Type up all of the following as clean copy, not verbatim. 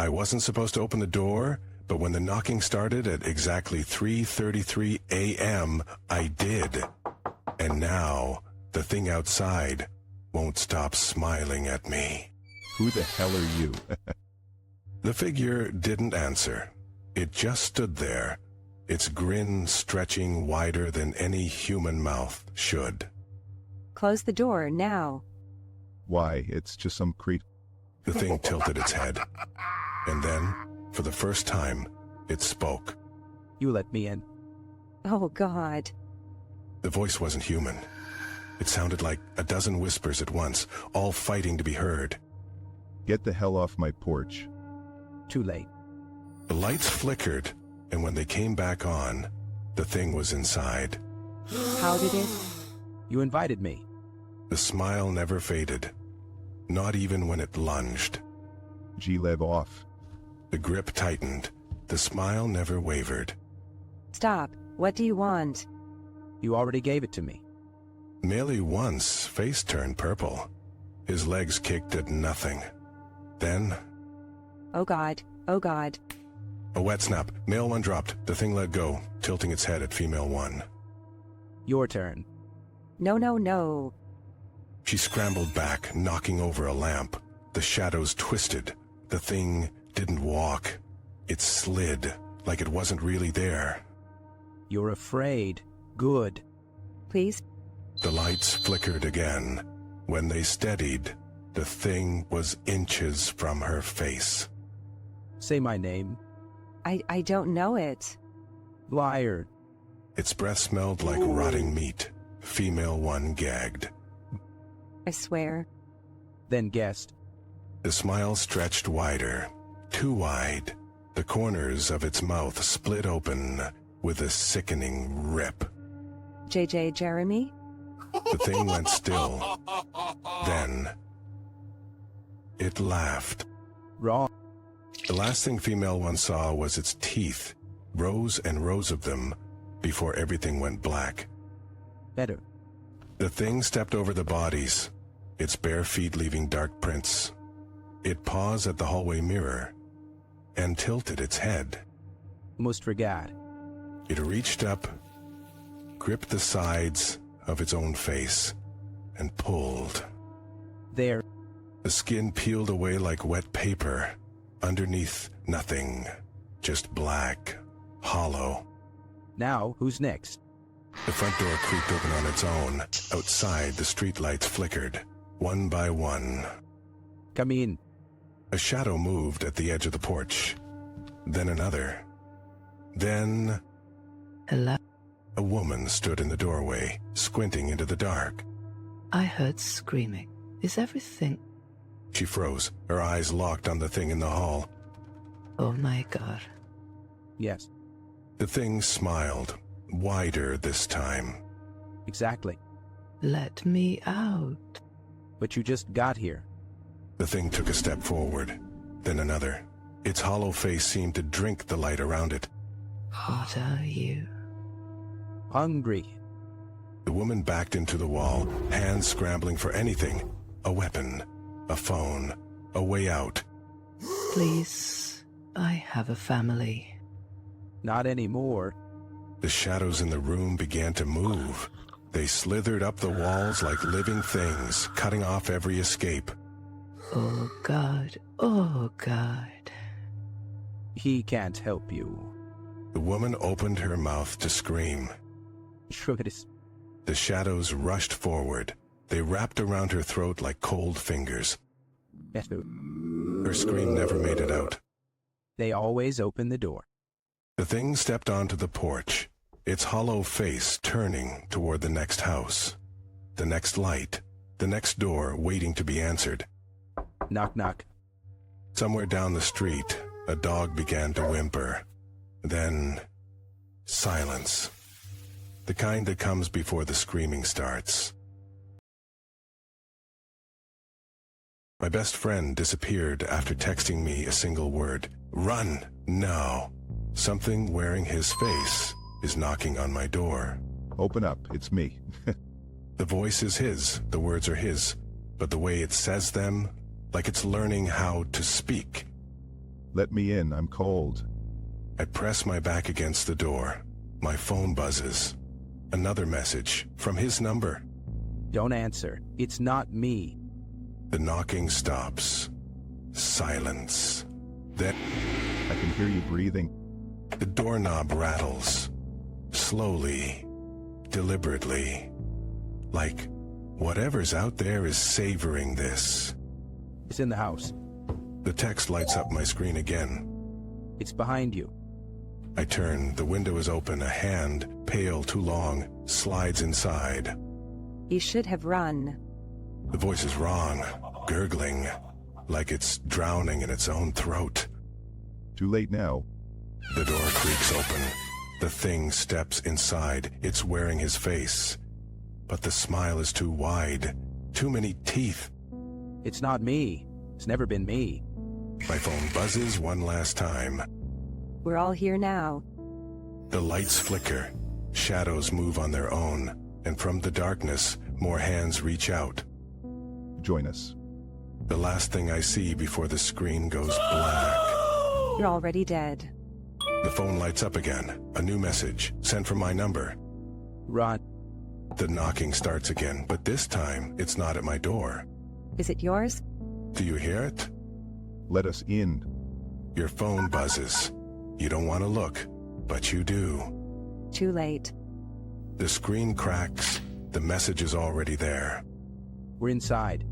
I wasn't supposed to open the door, but when the knocking started at exactly 3:33 a.m., I did. And now, the thing outside won't stop smiling at me. Who the hell are you? The figure didn't answer. It just stood there, its grin stretching wider than any human mouth should. Close the door now. Why, it's just some creep. The thing tilted its head. And then, for the first time, it spoke. You let me in. Oh, God. The voice wasn't human. It sounded like a dozen whispers at once, all fighting to be heard. Get the hell off my porch. Too late. The lights flickered, and when they came back on, the thing was inside. How did it? You invited me. The smile never faded, not even when it lunged. G-lev off. The grip tightened. The smile never wavered. Stop. What do you want? You already gave it to me. Merely once, face turned purple. His legs kicked at nothing. Then, Oh, God. Oh, God. a wet snap. Male one dropped. The thing let go, tilting its head at female one. Your turn. No, no, no. She scrambled back, knocking over a lamp. The shadows twisted. The thing didn't walk. It slid, like it wasn't really there. You're afraid. Good. Please? The lights flickered again. When they steadied, the thing was inches from her face. Say my name. I don't know it. Liar. Its breath smelled like rotting meat. Female one gagged. I swear. Then guessed. The smile stretched wider, too wide. The corners of its mouth split open with a sickening rip. JJ Jeremy? The thing went still. Then, it laughed. Wrong. The last thing female one saw was its teeth, rows and rows of them, before everything went black. Better. The thing stepped over the bodies, its bare feet leaving dark prints. It paused at the hallway mirror and tilted its head. Almost forgot. It reached up, gripped the sides of its own face, and pulled. There. The skin peeled away like wet paper. Underneath, nothing. Just black, hollow. Now, who's next? The front door creaked open on its own. Outside, the streetlights flickered, one by one. Come in. A shadow moved at the edge of the porch. Then another. Then, Hello? a woman stood in the doorway, squinting into the dark. I heard screaming. Is everything... She froze, her eyes locked on the thing in the hall. Oh my God. Yes. The thing smiled, wider this time. Exactly. Let me out. But you just got here. The thing took a step forward, then another. Its hollow face seemed to drink the light around it. What are you? Hungry. The woman backed into the wall, hands scrambling for anything. A weapon, a phone, a way out. Please, I have a family. Not anymore. The shadows in the room began to move. They slithered up the walls like living things, cutting off every escape. Oh God, oh God. He can't help you. The woman opened her mouth to scream. Sure it is. The shadows rushed forward. They wrapped around her throat like cold fingers. Better. Her scream never made it out. They always open the door. The thing stepped onto the porch, its hollow face turning toward the next house, the next light, the next door waiting to be answered. Knock, knock. Somewhere down the street, a dog began to whimper. Then, silence. The kind that comes before the screaming starts. My best friend disappeared after texting me a single word. Run, now. Something wearing his face is knocking on my door. Open up, it's me. The voice is his, the words are his, but the way it says them, like it's learning how to speak. Let me in, I'm cold. I press my back against the door. My phone buzzes. Another message from his number. Don't answer. It's not me. The knocking stops. Silence. Then I can hear you breathing. the doorknob rattles. Slowly, deliberately. Like whatever's out there is savoring this. It's in the house. The text lights up my screen again. It's behind you. I turn, the window is open, a hand, pale too long, slides inside. You should have run. The voice is wrong, gurgling, like it's drowning in its own throat. Too late now. The door creaks open. The thing steps inside. It's wearing his face. But the smile is too wide, too many teeth. It's not me. It's never been me. My phone buzzes one last time. We're all here now. The lights flicker. Shadows move on their own. And from the darkness, more hands reach out. Join us. The last thing I see before the screen goes black. You're already dead. The phone lights up again. A new message, sent from my number. Run. The knocking starts again, but this time, it's not at my door. Is it yours? Do you hear it? Let us in. Your phone buzzes. You don't want to look, but you do. Too late. The screen cracks. The message is already there. We're inside.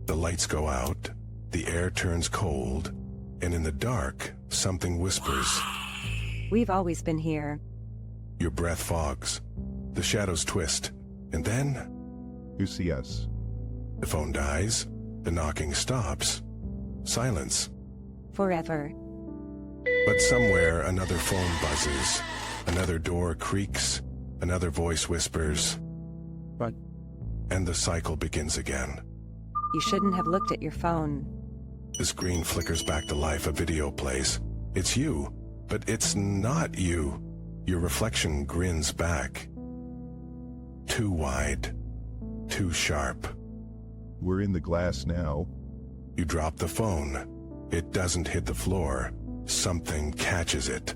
The lights go out. The air turns cold. And in the dark, something whispers. We've always been here. Your breath fogs. The shadows twist. And then, You see us. the phone dies. The knocking stops. Silence. Forever. But somewhere another phone buzzes. Another door creaks. Another voice whispers. Run. And the cycle begins again. You shouldn't have looked at your phone. The screen flickers back to life. A video plays. It's you, but it's not you. Your reflection grins back. Too wide. Too sharp. We're in the glass now. You drop the phone. It doesn't hit the floor. Something catches it.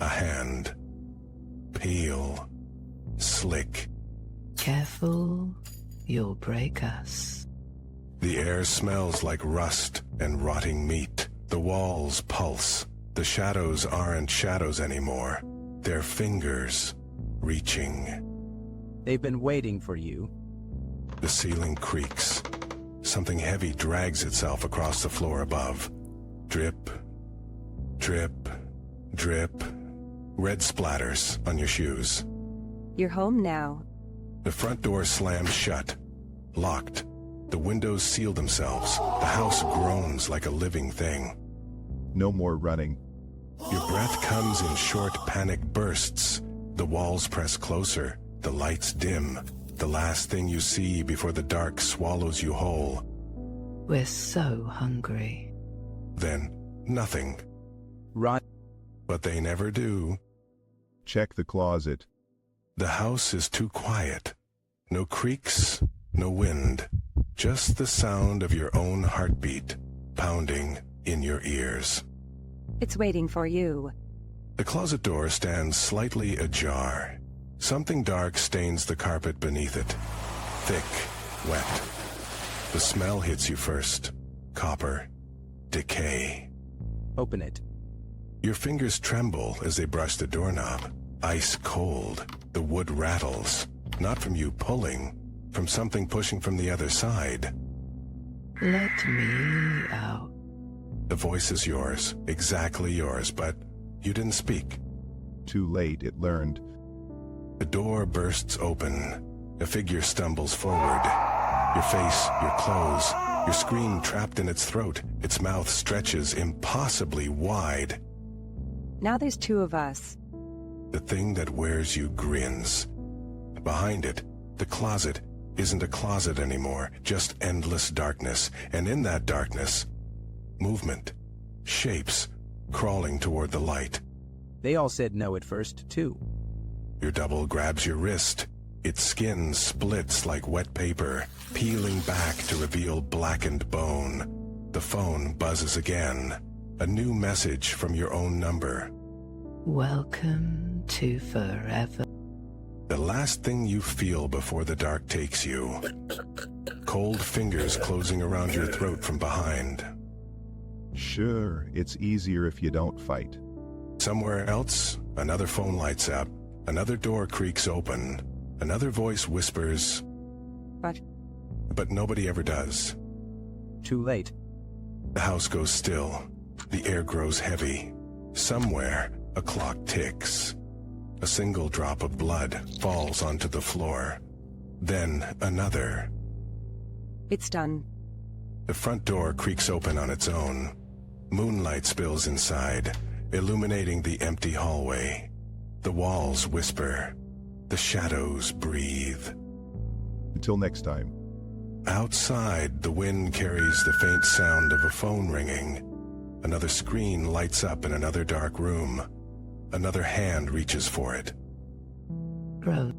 A hand. Peel. Slick. Careful, you'll break us. The air smells like rust and rotting meat. The walls pulse. The shadows aren't shadows anymore. They're fingers reaching. They've been waiting for you. The ceiling creaks. Something heavy drags itself across the floor above. Drip, drip, drip. Red splatters on your shoes. You're home now. The front door slams shut. Locked. The windows seal themselves. The house groans like a living thing. No more running. Your breath comes in short panic bursts. The walls press closer. The lights dim. The last thing you see before the dark swallows you whole. We're so hungry. Then, nothing. Run. But they never do. Check the closet. The house is too quiet. No creaks, no wind. Just the sound of your own heartbeat pounding in your ears. It's waiting for you. The closet door stands slightly ajar. Something dark stains the carpet beneath it. Thick, wet. The smell hits you first. Copper. Decay. Open it. Your fingers tremble as they brush the doorknob. Ice cold. The wood rattles. Not from you pulling, from something pushing from the other side. Let me out. The voice is yours, exactly yours, but you didn't speak. Too late, it learned. The door bursts open. A figure stumbles forward. Your face, your clothes, your scream trapped in its throat. Its mouth stretches impossibly wide. Now there's two of us. The thing that wears you grins. Behind it, the closet isn't a closet anymore, just endless darkness. And in that darkness, movement, shapes, crawling toward the light. They all said no at first, too. Your double grabs your wrist. Its skin splits like wet paper, peeling back to reveal blackened bone. The phone buzzes again. A new message from your own number. Welcome to forever. The last thing you feel before the dark takes you. Cold fingers closing around your throat from behind. Sure, it's easier if you don't fight. Somewhere else, another phone lights up. Another door creaks open. Another voice whispers, But but nobody ever does. Too late. The house goes still. The air grows heavy. Somewhere, a clock ticks. A single drop of blood falls onto the floor. Then another. it's done. The front door creaks open on its own. Moonlight spills inside, illuminating the empty hallway. The walls whisper. The shadows breathe. Until next time. Outside, the wind carries the faint sound of a phone ringing. Another screen lights up in another dark room. Another hand reaches for it. Grow.